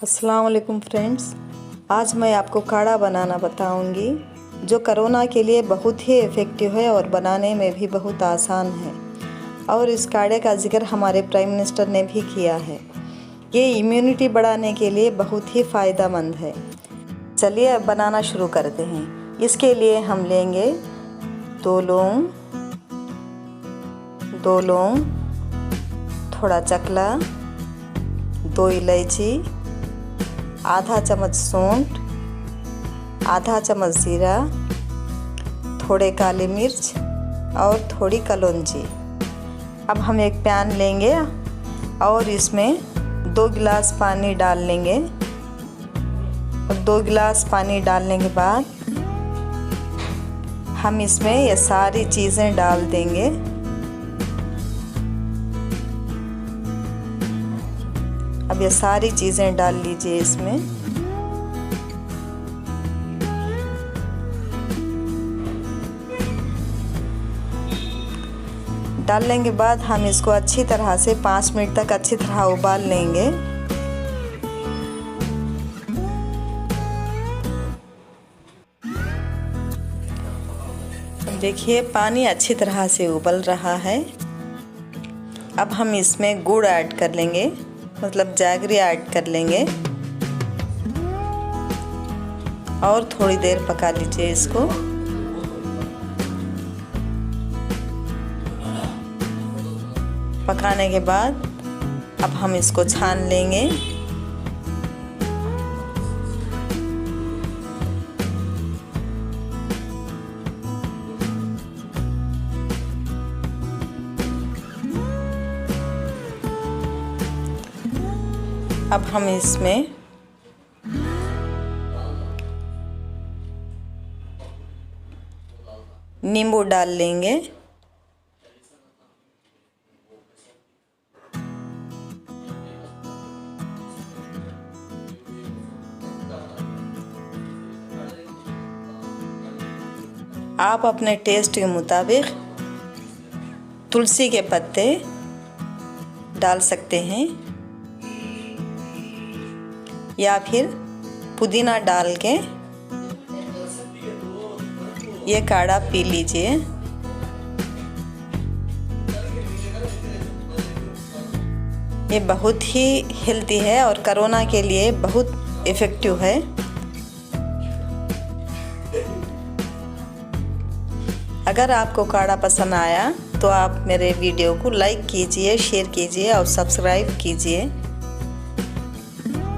अस्सलाम वालेकुम फ्रेंड्स, आज मैं आपको काढ़ा बनाना बताऊंगी जो कोरोना के लिए बहुत ही इफ़ेक्टिव है और बनाने में भी बहुत आसान है। और इस काढ़े का जिक्र हमारे प्राइम मिनिस्टर ने भी किया है। ये इम्यूनिटी बढ़ाने के लिए बहुत ही फ़ायदेमंद है। चलिए अब बनाना शुरू करते हैं। इसके लिए हम लेंगे दो लौंग, थोड़ा चकला, 2 इलायची, आधा चम्मच सौंठ, आधा चम्मच जीरा, थोड़े काली मिर्च और थोड़ी कलौंजी। अब हम एक पैन लेंगे और इसमें 2 गिलास पानी डाल लेंगे। और 2 गिलास पानी डालने के बाद हम इसमें ये सारी चीज़ें डाल देंगे। अब ये सारी चीज़ें डाल लीजिए इसमें। डालने के बाद हम इसको अच्छी तरह से 5 मिनट तक अच्छी तरह उबाल लेंगे। देखिए पानी अच्छी तरह से उबल रहा है। अब हम इसमें गुड़ ऐड कर लेंगे, मतलब जैगरी ऐड कर लेंगे और थोड़ी देर पका लीजिए इसको। पकाने के बाद अब हम इसको छान लेंगे। अब हम इसमें नींबू डाल लेंगे। आप अपने टेस्ट के मुताबिक तुलसी के पत्ते डाल सकते हैं या फिर पुदीना डाल के ये काढ़ा पी लीजिए। ये बहुत ही हेल्दी है और कोरोना के लिए बहुत इफ़ेक्टिव है। अगर आपको काढ़ा पसंद आया तो आप मेरे वीडियो को लाइक कीजिए, शेयर कीजिए और सब्सक्राइब कीजिए।